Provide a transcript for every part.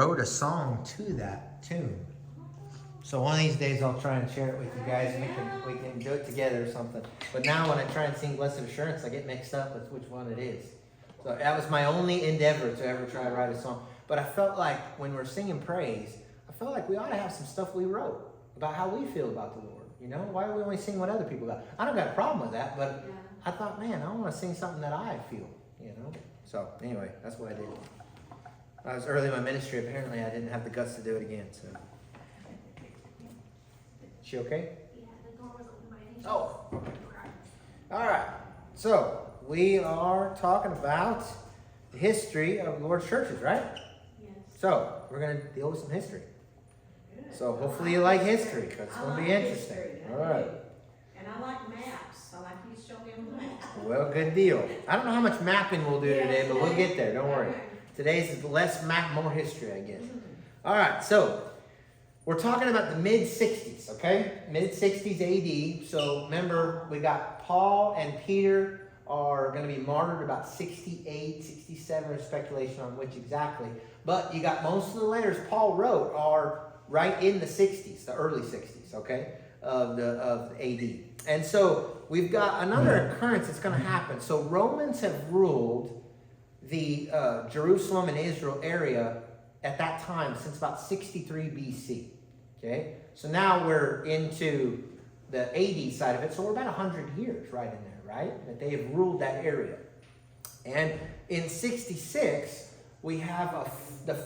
wrote a song to that tune. So one of these days I'll try and share it with you guys, and we can do it together or something. But now when I try and sing Blessed Assurance, I get mixed up with which one it is. So that was my only endeavor to ever try to write a song. But I felt like when we're singing praise, I felt like we ought to have some stuff we wrote about how we feel about the Lord. You know, why do we only sing what other people got? I don't got a problem with that, but I thought, man, I want to sing something that I feel, you know. So anyway, that's what I did. I was early in my ministry. Apparently, I didn't have the guts to do it again. So, she okay? Yeah, the door was open by any Oh. All right. So we are talking about the history of the Lord's churches, right? Yes. So we're going to deal with some history. Good. So hopefully you like history, because it's going to be interesting. All right. And I like maps. I like you to show me a map. Well, good deal. I don't know how much mapping we'll do today, but we'll get there. Don't worry. Today's is less map, more history, I guess. All right. So we're talking about the mid-60s, okay? Mid-60s AD. So remember, we got Paul and Peter are going to be martyred about 68, 67, there's speculation on which exactly. But you got most of the letters Paul wrote are right in the 60s, the early 60s, okay, of AD. And so we've got another occurrence that's going to happen. So Romans have ruled the Jerusalem and Israel area at that time since about 63 BC. Okay, so now we're into the AD side of it. So we're about 100 years right in there, right? That they have ruled that area. And in 66, we have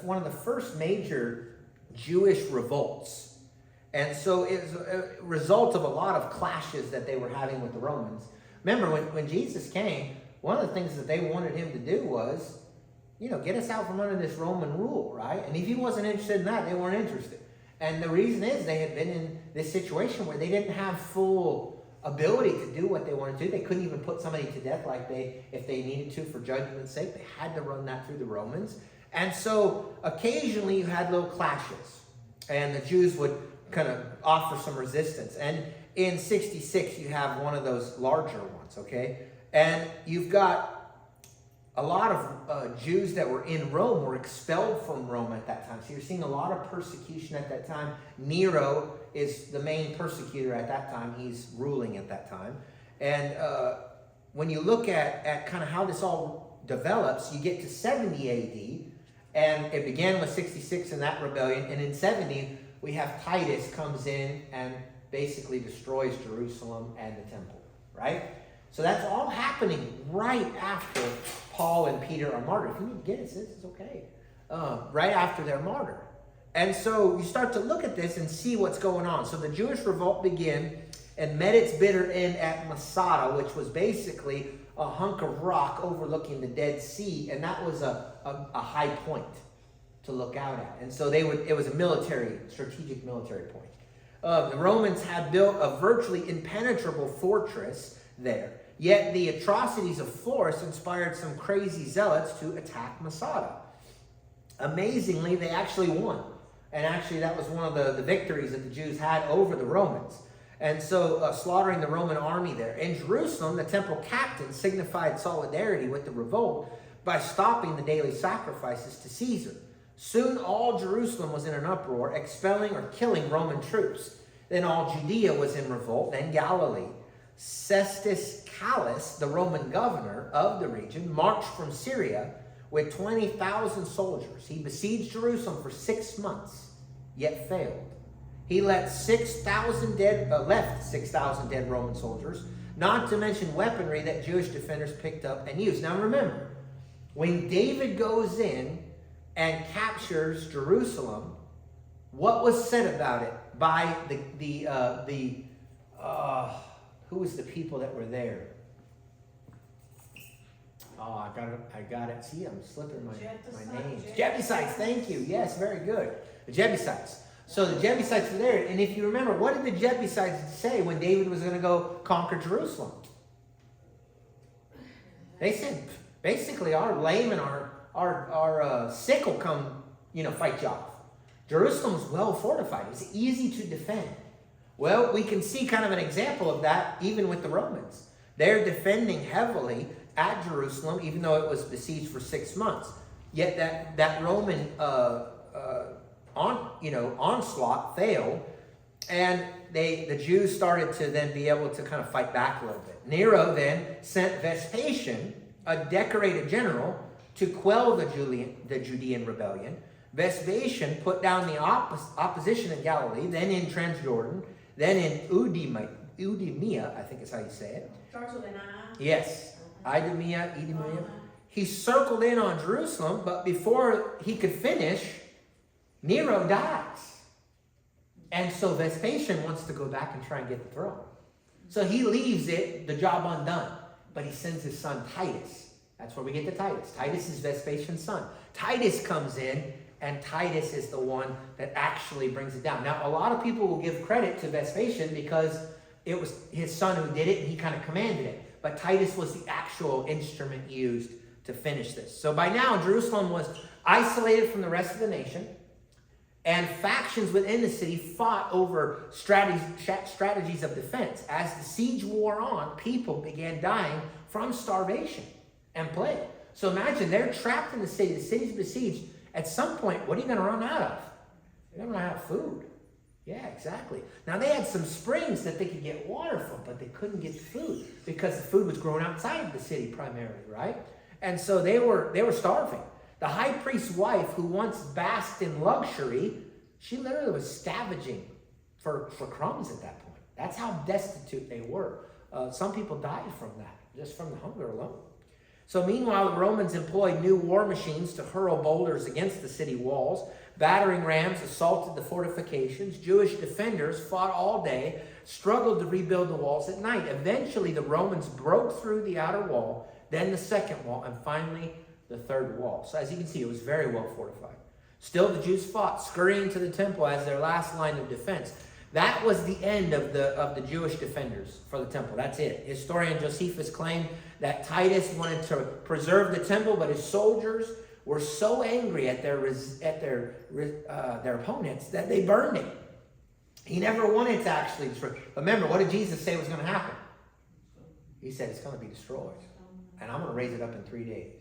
one of the first major Jewish revolts. And so it's a result of a lot of clashes that they were having with the Romans. Remember, when Jesus came, one of the things that they wanted him to do was, you know, get us out from under this Roman rule, right? And if he wasn't interested in that, they weren't interested. And the reason is they had been in this situation where they didn't have full ability to do what they wanted to do. They couldn't even put somebody to death if they needed to for judgment's sake. They had to run that through the Romans. And so occasionally you had little clashes, and the Jews would kind of offer some resistance. And in 66, you have one of those larger ones, okay? And you've got a lot of Jews that were in Rome were expelled from Rome at that time. So you're seeing a lot of persecution at that time. Nero is the main persecutor at that time. He's ruling at that time. And when you look at kind of how this all develops, you get to 70 AD, and it began with 66 in that rebellion. And in 70, we have Titus comes in and basically destroys Jerusalem and the temple, right? So that's all happening right after Paul and Peter are martyred. If you need to get it, sis, it's okay. Right after they're martyred. And so you start to look at this and see what's going on. So the Jewish revolt began and met its bitter end at Masada, which was basically a hunk of rock overlooking the Dead Sea. And that was a high point to look out at. And so it was a strategic military point. The Romans had built a virtually impenetrable fortress there. Yet the atrocities of Florus inspired some crazy zealots to attack Masada. Amazingly, they actually won. And actually, that was one of the victories that the Jews had over the Romans. And so, slaughtering the Roman army there. In Jerusalem, the temple captain signified solidarity with the revolt by stopping the daily sacrifices to Caesar. Soon, all Jerusalem was in an uproar, expelling or killing Roman troops. Then all Judea was in revolt, then Galilee. Cestus Callus, the Roman governor of the region, marched from Syria with 20,000 soldiers. He besieged Jerusalem for 6 months, yet failed. He left 6,000 dead Roman soldiers, not to mention weaponry that Jewish defenders picked up and used. Now remember, when David goes in and captures Jerusalem, what was said about it by who was the people that were there? Oh, I got it. See, I'm slipping my names. Jebusites, thank you. Yes, very good. The Jebusites. So the Jebusites were there. And if you remember, what did the Jebusites say when David was going to go conquer Jerusalem? They said, basically, our lame and our sick will come, fight you off. Jerusalem was well fortified. It was easy to defend. Well, we can see kind of an example of that even with the Romans. They're defending heavily at Jerusalem, even though it was besieged for 6 months. Yet that Roman onslaught failed, and the Jews started to then be able to kind of fight back a little bit. Nero then sent Vespasian, a decorated general, to quell the Judean rebellion. Vespasian put down the opposition in Galilee, then in Transjordan, then in Idumea, I think is how you say it. Starts with an I. Yes, Idumea. He circled in on Jerusalem, but before he could finish, Nero dies. And so Vespasian wants to go back and try and get the throne. So he leaves the job undone. But he sends his son Titus. That's where we get the Titus. Titus is Vespasian's son. Titus comes in, and Titus is the one that actually brings it down. Now, a lot of people will give credit to Vespasian because it was his son who did it, and he kind of commanded it. But Titus was the actual instrument used to finish this. So by now, Jerusalem was isolated from the rest of the nation. And factions within the city fought over strategies of defense. As the siege wore on, people began dying from starvation and plague. So imagine they're trapped in the city. The city's besieged. At some point, what are you going to run out of? You're going to run out of food. Yeah, exactly. Now, they had some springs that they could get water from, but they couldn't get food because the food was grown outside of the city primarily, right? And so they were starving. The high priest's wife, who once basked in luxury, she literally was scavenging for crumbs at that point. That's how destitute they were. Some people died from that, just from the hunger alone. So meanwhile, the Romans employed new war machines to hurl boulders against the city walls. Battering rams assaulted the fortifications. Jewish defenders fought all day, struggled to rebuild the walls at night. Eventually, the Romans broke through the outer wall, then the second wall, and finally the third wall. So as you can see, it was very well fortified. Still, the Jews fought, scurrying to the temple as their last line of defense. That was the end of the Jewish defenders for the temple. That's it. Historian Josephus claimed that Titus wanted to preserve the temple, but his soldiers were so angry at their opponents that they burned it. He never wanted to actually destroy. Remember, what did Jesus say was going to happen? He said it's going to be destroyed, and I'm going to raise it up in 3 days.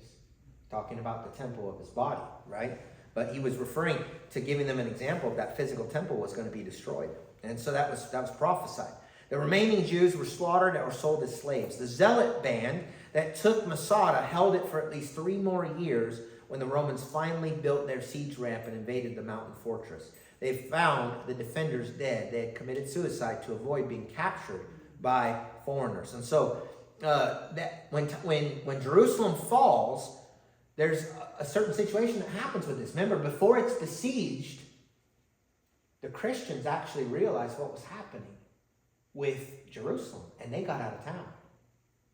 Talking about the temple of his body, right? But he was referring to giving them an example of that physical temple was going to be destroyed. And so that was prophesied. The remaining Jews were slaughtered or sold as slaves. The Zealot band that took Masada held it for at least 3 more years when the Romans finally built their siege ramp and invaded the mountain fortress. They found the defenders dead. They had committed suicide to avoid being captured by foreigners. And so that when Jerusalem falls, there's a certain situation that happens with this. Remember, before it's besieged, the Christians actually realized what was happening with Jerusalem, and they got out of town.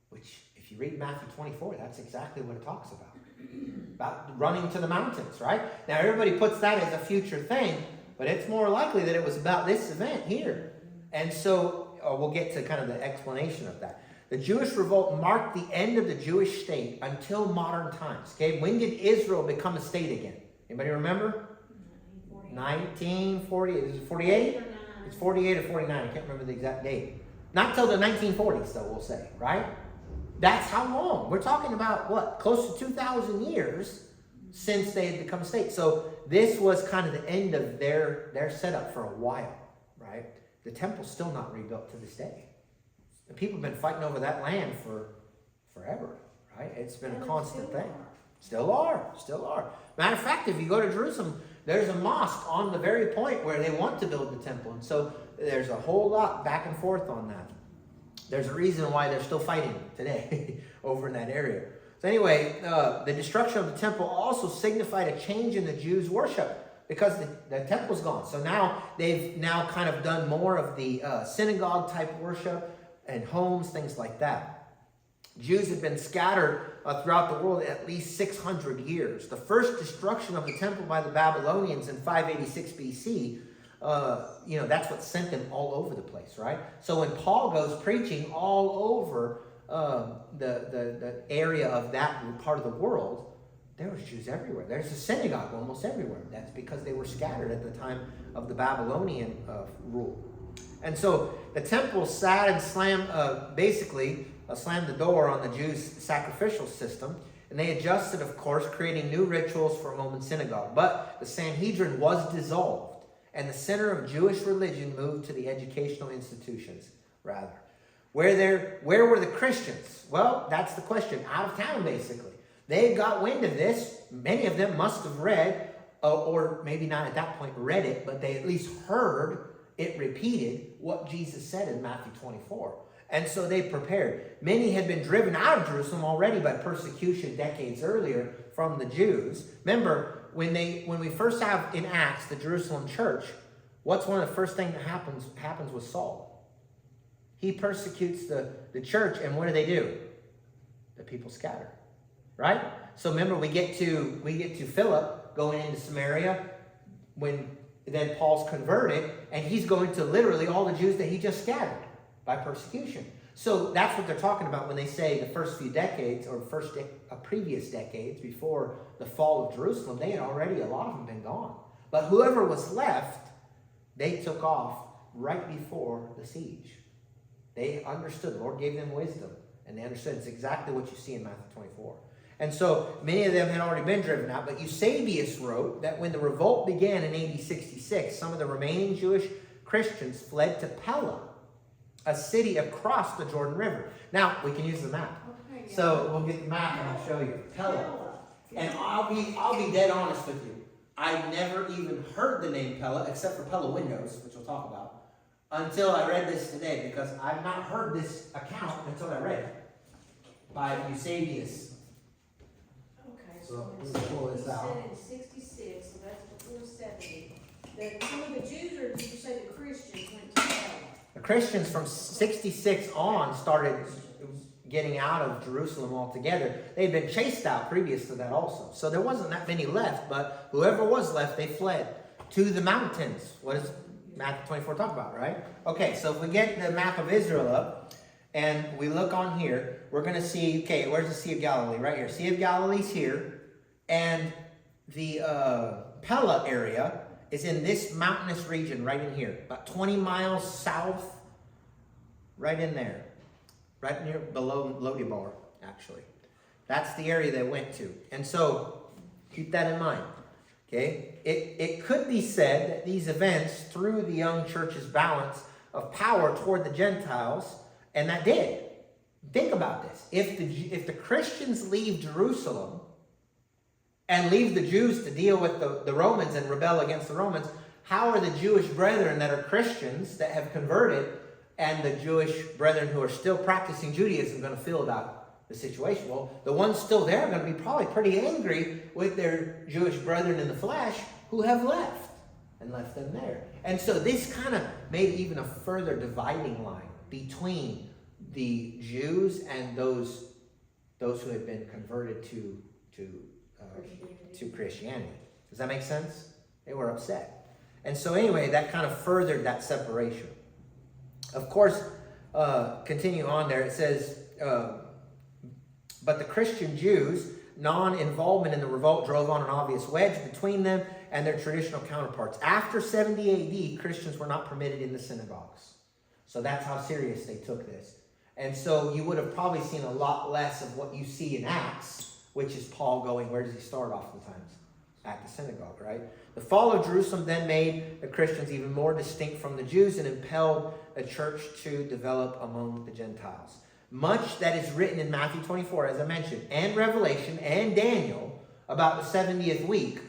Which, if you read Matthew 24, that's exactly what it talks about running to the mountains, right? Now, everybody puts that as a future thing, but it's more likely that it was about this event here. And so we'll get to kind of the explanation of that. The Jewish revolt marked the end of the Jewish state until modern times. Okay, when did Israel become a state again? Anybody remember? 1940. Is it 48? It's 48 or 49. I can't remember the exact date. Not till the 1940s, though, we'll say, right? That's how long. We're talking about, what, close to 2,000 years since they had become a state. So this was kind of the end of their setup for a while, right? The temple's still not rebuilt to this day. And people have been fighting over that land for forever, right? It's been a constant thing. Still are. Matter of fact, if you go to Jerusalem, there's a mosque on the very point where they want to build the temple. And so there's a whole lot back and forth on that. There's a reason why they're still fighting today over in that area. So anyway, the destruction of the temple also signified a change in the Jews' worship because the temple's gone. So now they've now kind of done more of the synagogue type worship and homes, things like that. Jews had been scattered throughout the world at least 600 years. The first destruction of the temple by the Babylonians in 586 BC, that's what sent them all over the place, right? So when Paul goes preaching all over the area of that part of the world, there was Jews everywhere. There's a synagogue almost everywhere. That's because they were scattered at the time of the Babylonian rule. And so the temple sat and slammed the door on the Jews' sacrificial system. And they adjusted, of course, creating new rituals for home and synagogue. But the Sanhedrin was dissolved. and the center of Jewish religion moved to the educational institutions, rather. Where were the Christians? Well, that's the question. Out of town, basically. They got wind of this. Many of them must have read, or maybe not at that point read it, but they at least heard it repeated what Jesus said in Matthew 24. And so they prepared. Many had been driven out of Jerusalem already by persecution decades earlier from the Jews. Remember, when we first have in Acts the Jerusalem church, what's one of the first things that happens with Saul? He persecutes the church, and what do? The people scatter, right? So remember, we get to Philip going into Samaria when then Paul's converted, and he's going to literally all the Jews that he just scattered by persecution. So that's what they're talking about when they say the first few decades, or previous decades before the fall of Jerusalem, they had already, a lot of them been gone. But whoever was left, they took off right before the siege. They understood. The Lord gave them wisdom, and they understood. It's exactly what you see in Matthew 24. And so many of them had already been driven out. But Eusebius wrote that when the revolt began in AD 66, some of the remaining Jewish Christians fled to Pella, a city across the Jordan River. Now, we can use the map. Okay, yeah. So we'll get the map and I'll show you. Pella. And I'll be dead honest with you. I never even heard the name Pella, except for Pella Windows, which we'll talk about, until I read this today, because I've not heard this account until I read it by Eusebius. Okay, So so let's pull this out. you said in 66, so that's before 70. That some of the Jews, or did you say the Christians went to Pella? The Christians from 66 on started getting out of Jerusalem altogether. They'd been chased out previous to that also. So there wasn't that many left, but whoever was left, they fled to the mountains. What does Matthew 24 talk about, right? Okay, so if we get the map of Israel up and we look on here, we're going to see, okay, where's the Sea of Galilee? Right here. Sea of Galilee's here, and the Pella area is in this mountainous region right in here, about 20 miles south, right in there, right near below Lodibar, actually. That's the area they went to. And so keep that in mind. Okay, it could be said that these events threw the young church's balance of power toward the Gentiles, and that did. Think about this. If the Christians leave Jerusalem and leave the Jews to deal with the Romans and rebel against the Romans, how are the Jewish brethren that are Christians that have converted and the Jewish brethren who are still practicing Judaism going to feel about the situation? Well, the ones still there are going to be probably pretty angry with their Jewish brethren in the flesh who have left them there. And so this kind of made even a further dividing line between the Jews and those who had been converted to Christianity. Does that make sense? They were upset. And so anyway, that kind of furthered that separation. Of course, continue on there, it says, but the Christian Jews, non-involvement in the revolt drove on an obvious wedge between them and their traditional counterparts. After 70 AD, Christians were not permitted in the synagogues. So that's how serious they took this. And so you would have probably seen a lot less of what you see in Acts, which is Paul going, where does he start oftentimes? At the synagogue, right? The fall of Jerusalem then made the Christians even more distinct from the Jews and impelled a church to develop among the Gentiles. Much that is written in Matthew 24, as I mentioned, and Revelation and Daniel about the 70th week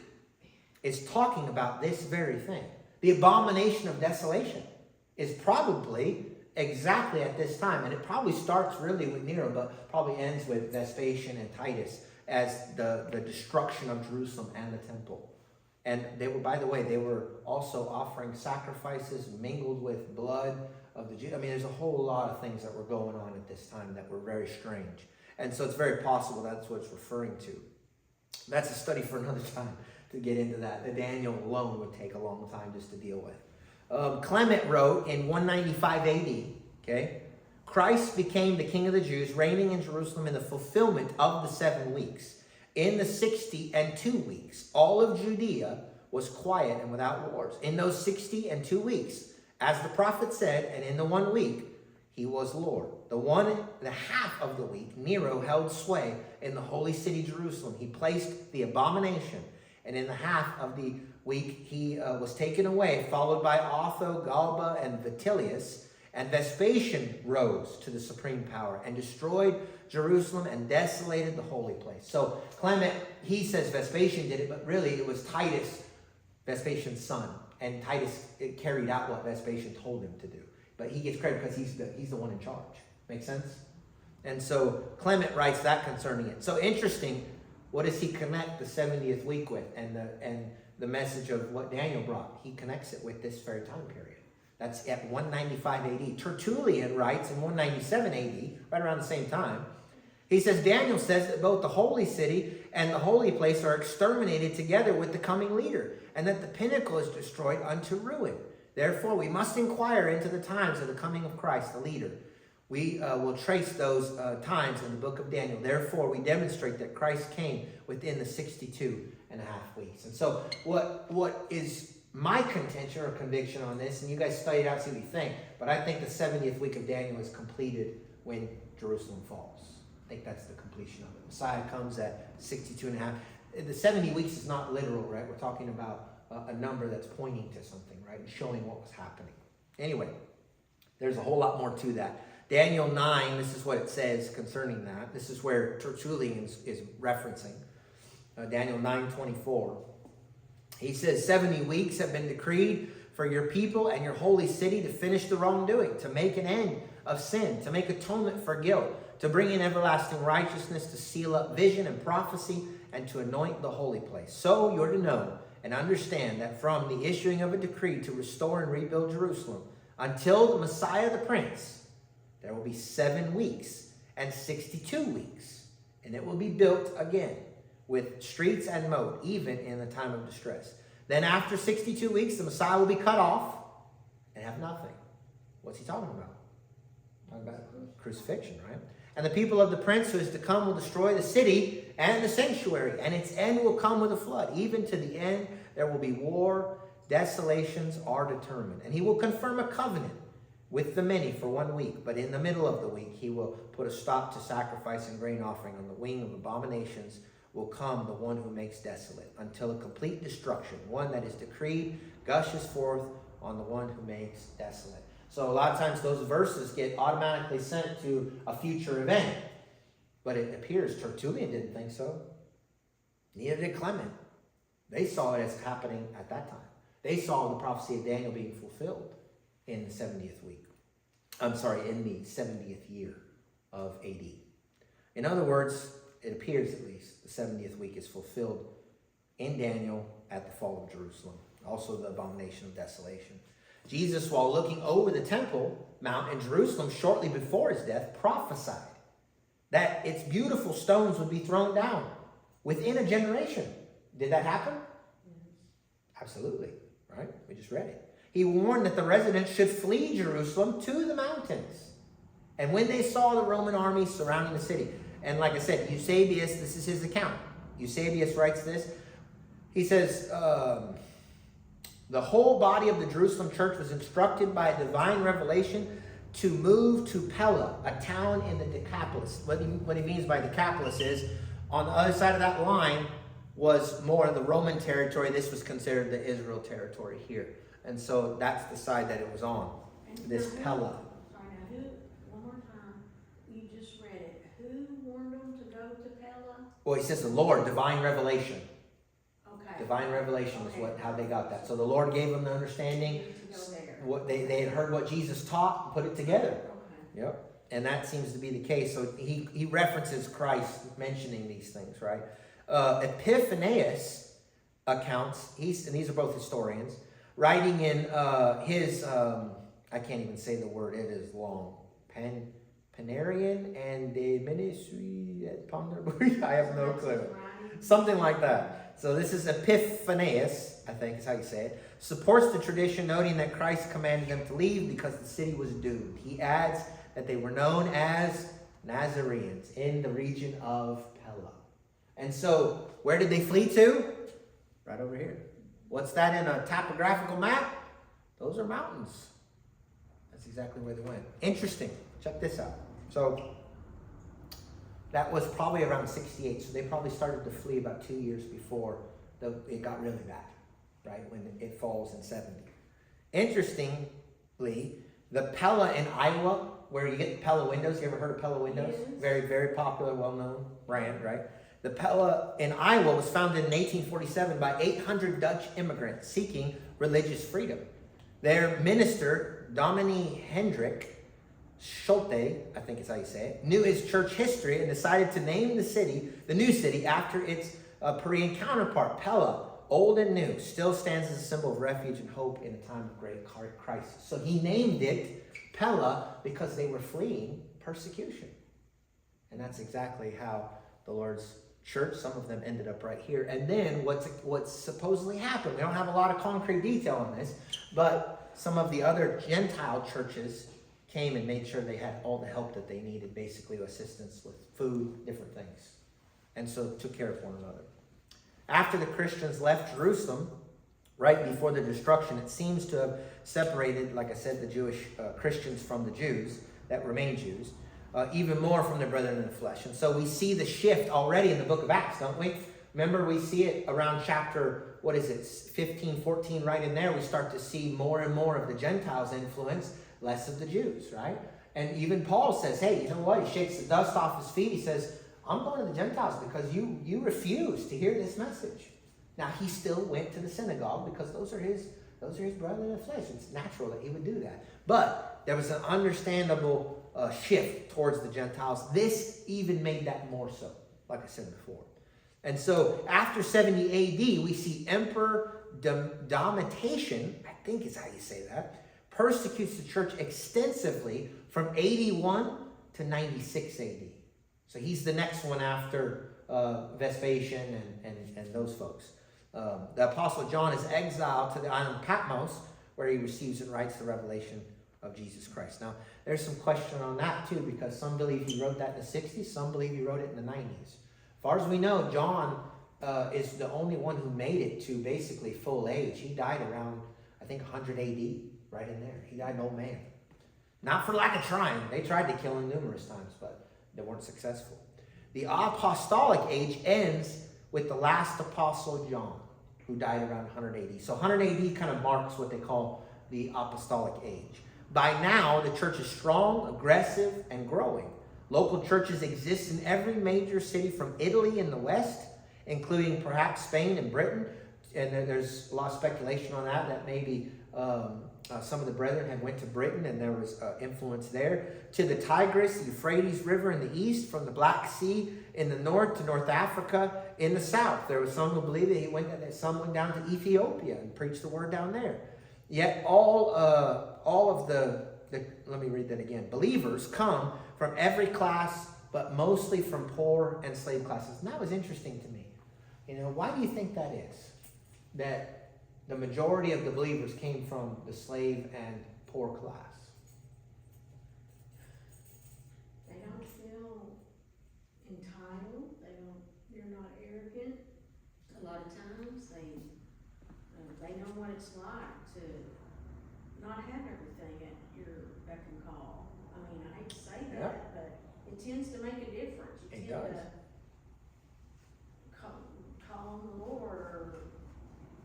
is talking about this very thing. The abomination of desolation is probably exactly at this time, and it probably starts really with Nero, but probably ends with Vespasian and Titus as the destruction of Jerusalem and the temple. And they were, by the way, they were also offering sacrifices mingled with blood of the Jews. I mean, there's a whole lot of things that were going on at this time that were very strange. And so it's very possible that's what it's referring to. That's a study for another time to get into that. The Daniel alone would take a long time just to deal with. Clement wrote in 195 AD, okay, Christ became the King of the Jews, reigning in Jerusalem in the fulfillment of the 7 weeks. In the 62 weeks, all of Judea was quiet and without wars. In those 62 weeks, as the prophet said, and in the 1 week, he was Lord. The half of the week, Nero held sway in the holy city Jerusalem. He placed the abomination, and in the half of the week, he was taken away, followed by Otho, Galba, and Vitellius. And Vespasian rose to the supreme power and destroyed Jerusalem and desolated the holy place. So Clement, he says Vespasian did it, but really it was Titus, Vespasian's son. And Titus carried out what Vespasian told him to do. But he gets credit because he's the one in charge. Make sense? And so Clement writes that concerning it. So interesting, what does he connect the 70th week with and the message of what Daniel brought? He connects it with this very time period. That's at 195 AD. Tertullian writes in 197 AD, right around the same time. He says, Daniel says that both the holy city and the holy place are exterminated together with the coming leader, and that the pinnacle is destroyed unto ruin. Therefore, we must inquire into the times of the coming of Christ, the leader. We will trace those times in the book of Daniel. Therefore, we demonstrate that Christ came within the 62 and a half weeks. And so what is my contention or conviction on this, and you guys study it out, see what you think, but I think the 70th week of Daniel is completed when Jerusalem falls. I think that's the completion of it. Messiah comes at 62 and a half. The 70 weeks is not literal, right? We're talking about a number that's pointing to something, right? And showing what was happening. Anyway, there's a whole lot more to that. Daniel 9, this is what it says concerning that. This is where Tertullian is referencing. Daniel 9:24. He says, 70 weeks have been decreed for your people and your holy city to finish the wrongdoing, to make an end of sin, to make atonement for guilt, to bring in everlasting righteousness, to seal up vision and prophecy, and to anoint the holy place. So you're to know and understand that from the issuing of a decree to restore and rebuild Jerusalem until the Messiah the Prince, there will be 7 weeks and 62 weeks, and it will be built again with streets and moat, even in the time of distress. Then after 62 weeks, the Messiah will be cut off and have nothing. What's he talking about? Talking about crucifixion, right? And the people of the prince who is to come will destroy the city and the sanctuary, and its end will come with a flood. Even to the end, there will be war. Desolations are determined. And he will confirm a covenant with the many for 1 week. But in the middle of the week, he will put a stop to sacrifice and grain offering. On the wing of abominations will come the one who makes desolate, until a complete destruction, one that is decreed, gushes forth on the one who makes desolate. So a lot of times those verses get automatically sent to a future event. But it appears Tertullian didn't think so. Neither did Clement. They saw it as happening at that time. They saw the prophecy of Daniel being fulfilled in the 70th week. In the 70th year of AD. In other words, it appears at least, the 70th week is fulfilled in Daniel at the fall of Jerusalem. Also the abomination of desolation. Jesus, while looking over the Temple Mount in Jerusalem shortly before his death, prophesied that its beautiful stones would be thrown down within a generation. Did that happen? Absolutely, right? We just read it. He warned that the residents should flee Jerusalem to the mountains. And when they saw the Roman army surrounding the city, and like I said, Eusebius, this is his account. Eusebius writes this. He says, the whole body of the Jerusalem church was instructed by a divine revelation to move to Pella, a town in the Decapolis. What he means by Decapolis is, on the other side of that line was more of the Roman territory. This was considered the Israel territory here. And so that's the side that it was on, this Pella. Sorry, now one more time, you just read it. Who warned them to go to Pella? Well, he says the Lord, divine revelation. Okay. Divine revelation is how they got that. So the Lord gave them the understanding. To go there. What they had heard what Jesus taught and put it together. Okay. Yep. And that seems to be the case. So he references Christ mentioning these things, right? Epiphanius accounts, and these are both historians, writing in his, I can't even say the word, it is long, Panarion and the Ministry at Ponderbury, I have no clue. Something like that. So this is Epiphanius, I think is how you say it, supports the tradition, noting that Christ commanded them to leave because the city was doomed. He adds that they were known as Nazarenes in the region of Pella. And so, where did they flee to? Right over here. What's that in a topographical map? Those are mountains. That's exactly where they went. Interesting. Check this out. So, that was probably around 68. So they probably started to flee about 2 years before it got really bad. right, when it falls in 70. Interestingly, the Pella in Iowa, where you get the Pella windows, you ever heard of Pella windows? Yes. Very, very popular, well-known brand, right? The Pella in Iowa was founded in 1847 by 800 Dutch immigrants seeking religious freedom. Their minister, Dominee Hendrik Schulte, I think is how you say it, knew his church history and decided to name the new city, after its Peruvian counterpart. Pella, old and new, still stands as a symbol of refuge and hope in a time of great crisis. So he named it Pella because they were fleeing persecution. And that's exactly how the Lord's church, some of them ended up right here. And then what's supposedly happened, we don't have a lot of concrete detail on this, but some of the other Gentile churches came and made sure they had all the help that they needed, basically assistance with food, different things. And so took care of one another. After the Christians left Jerusalem, right before the destruction, it seems to have separated, like I said, the Jewish Christians from the Jews that remain Jews, even more from their brethren in the flesh. And so we see the shift already in the book of Acts, don't we? Remember, we see it around chapter, 15, 14, right in there. We start to see more and more of the Gentiles' influence, less of the Jews, right? And even Paul says, hey, you know what? He shakes the dust off his feet. He says, I'm going to the Gentiles because you refuse to hear this message. Now, he still went to the synagogue because those are his brethren in the flesh. It's natural that he would do that. But there was an understandable shift towards the Gentiles. This even made that more so, like I said before. And so after 70 AD, we see Emperor Domitian, I think is how you say that, persecutes the church extensively from 81 to 96 AD. So he's the next one after Vespasian and those folks. The Apostle John is exiled to the island Patmos, where he receives and writes the revelation of Jesus Christ. Now, there's some question on that too, because some believe he wrote that in the 60s, some believe he wrote it in the 90s. As far as we know, John is the only one who made it to basically full age. He died around, I think, 100 AD, right in there. He died an old man. Not for lack of trying. They tried to kill him numerous times, but they weren't successful. The apostolic age ends with the last apostle, John, who died around 100 AD. So 100 AD kind of marks what they call the apostolic age. By now, the church is strong, aggressive, and growing. Local churches exist in every major city from Italy in the west, including perhaps Spain and Britain. And there's a lot of speculation on that maybe some of the brethren had went to Britain and there was influence there. To the Tigris, Euphrates River in the east, from the Black Sea in the north to North Africa in the south. There was some who believed that some went down to Ethiopia and preached the word down there. Yet all of the let me read that again. Believers come from every class, but mostly from poor and slave classes. And that was interesting to me. You know, why do you think that is? That the majority of the believers came from the slave and poor class. They don't feel entitled. They're not arrogant. A lot of times they know what it's like to not have everything at your beck and call. I mean, I hate to say that, but it tends to make a difference. You It tend does. to call on the Lord or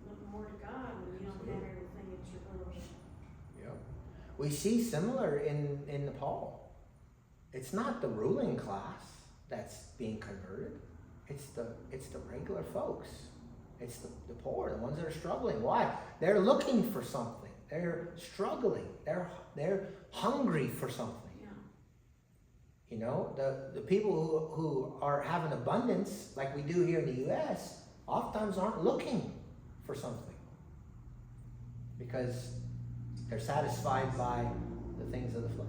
look more to God when you don't have everything at your little. Yep. We see similar in Nepal. It's not the ruling class that's being converted. It's the regular folks. It's the poor, the ones that are struggling. Why? They're looking for something. They're struggling. They're hungry for something. Yeah. You know, the people who are having abundance, like we do here in the U.S., oftentimes aren't looking for something because they're satisfied by the things of the flesh.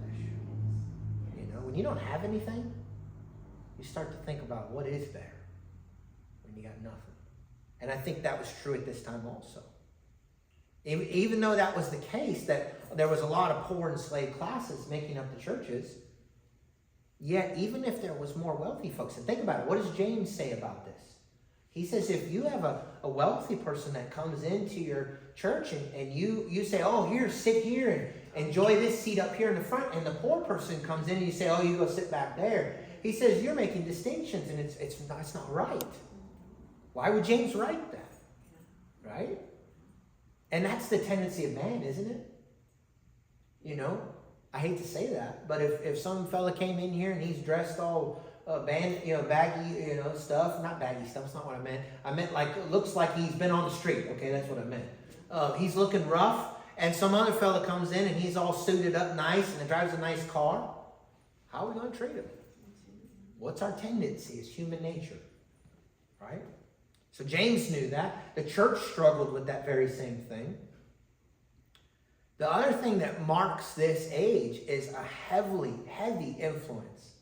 You know, when you don't have anything, you start to think about what is better when you got nothing. And I think that was true at this time also. Even though that was the case, that there was a lot of poor and slave classes making up the churches, yet even if there was more wealthy folks, and think about it, what does James say about this? He says if you have a wealthy person that comes into your church and you say, oh, here, sit here and enjoy this seat up here in the front, and the poor person comes in and you say, oh, you go sit back there. He says you're making distinctions and it's not right. Why would James write that? Right? And that's the tendency of man, isn't it? You know, I hate to say that, but if some fella came in here and he's dressed all baggy, stuff, not baggy stuff, that's not what I meant. I meant like, looks like he's been on the street. Okay, that's what I meant. He's looking rough, and some other fella comes in and he's all suited up nice and drives a nice car. How are we going to treat him? What's our tendency? It's human nature, right? So James knew that. The church struggled with that very same thing. The other thing that marks this age is a heavy influence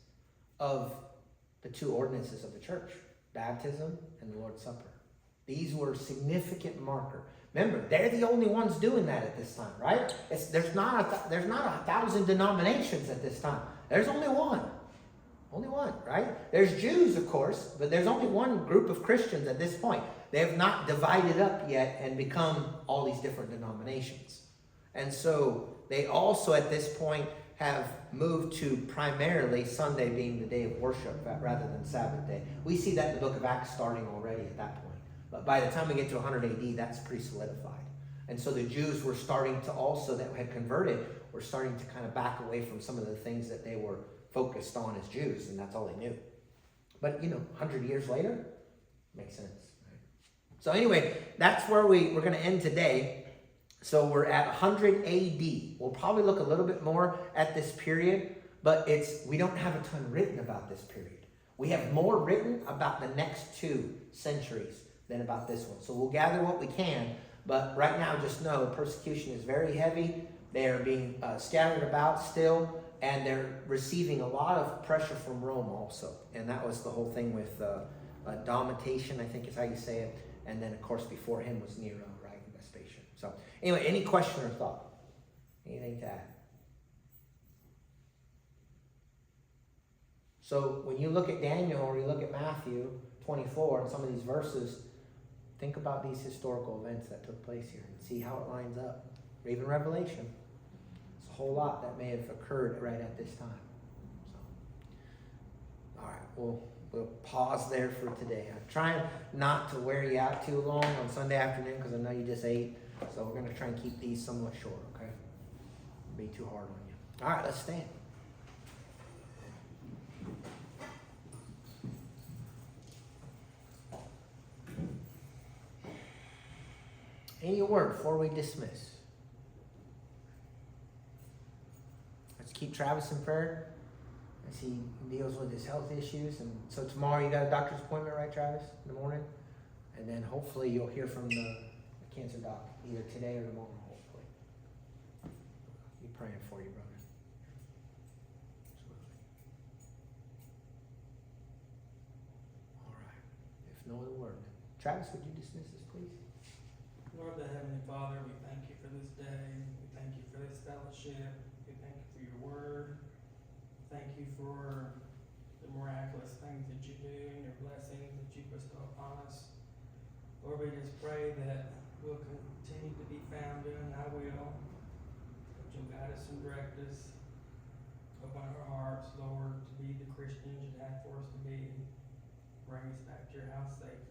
of the two ordinances of the church, baptism and the Lord's Supper. These were significant marker. Remember, they're the only ones doing that at this time, right? There's not 1,000 denominations at this time. There's only one. Only one, right? There's Jews, of course, but there's only one group of Christians at this point. They have not divided up yet and become all these different denominations. And so they also at this point have moved to primarily Sunday being the day of worship rather than Sabbath day. We see that in the book of Acts starting already at that point. But by the time we get to 100 AD, that's pretty solidified. And so the Jews were starting to also, that had converted, were starting to kind of back away from some of the things that they were focused on as Jews, and that's all they knew. But, 100 years later, makes sense. Right? So anyway, that's where we're going to end today. So we're at 100 AD. We'll probably look a little bit more at this period, but we don't have a ton written about this period. We have more written about the next 2 centuries than about this one. So we'll gather what we can, but right now just know persecution is very heavy. They are being scattered about still, and they're receiving a lot of pressure from Rome also. And that was the whole thing with Domitian, I think is how you say it. And then, of course, before him was Nero, right? Vespasian. So anyway, any question or thought? Anything to add? So when you look at Daniel or you look at Matthew 24 and some of these verses, think about these historical events that took place here and see how it lines up. Or even Revelation. It's a whole lot that may have occurred right at this time. So, all right, we'll pause there for today. I'm trying not to wear you out too long on Sunday afternoon because I know you just ate. So we're going to try and keep these somewhat short, okay? Be too hard on you. All right, let's stand. Any word before we dismiss? Let's keep Travis in prayer as he deals with his health issues. And so tomorrow you got a doctor's appointment, right, Travis, in the morning? And then hopefully you'll hear from the cancer doc either today or tomorrow, hopefully. Be praying for you, brother. All right. If no other word. Travis, would you dismiss us, please? Lord, the Heavenly Father, we thank you for this day. We thank you for this fellowship. We thank you for your word. Thank you for the miraculous things that you do and your blessings that you bestow upon us. Lord, we just pray that we'll continue to be found doing thy will, that you'll guide us and direct us. Open our hearts, Lord, to be the Christians you'd have for us to be. Bring us back to your house safe.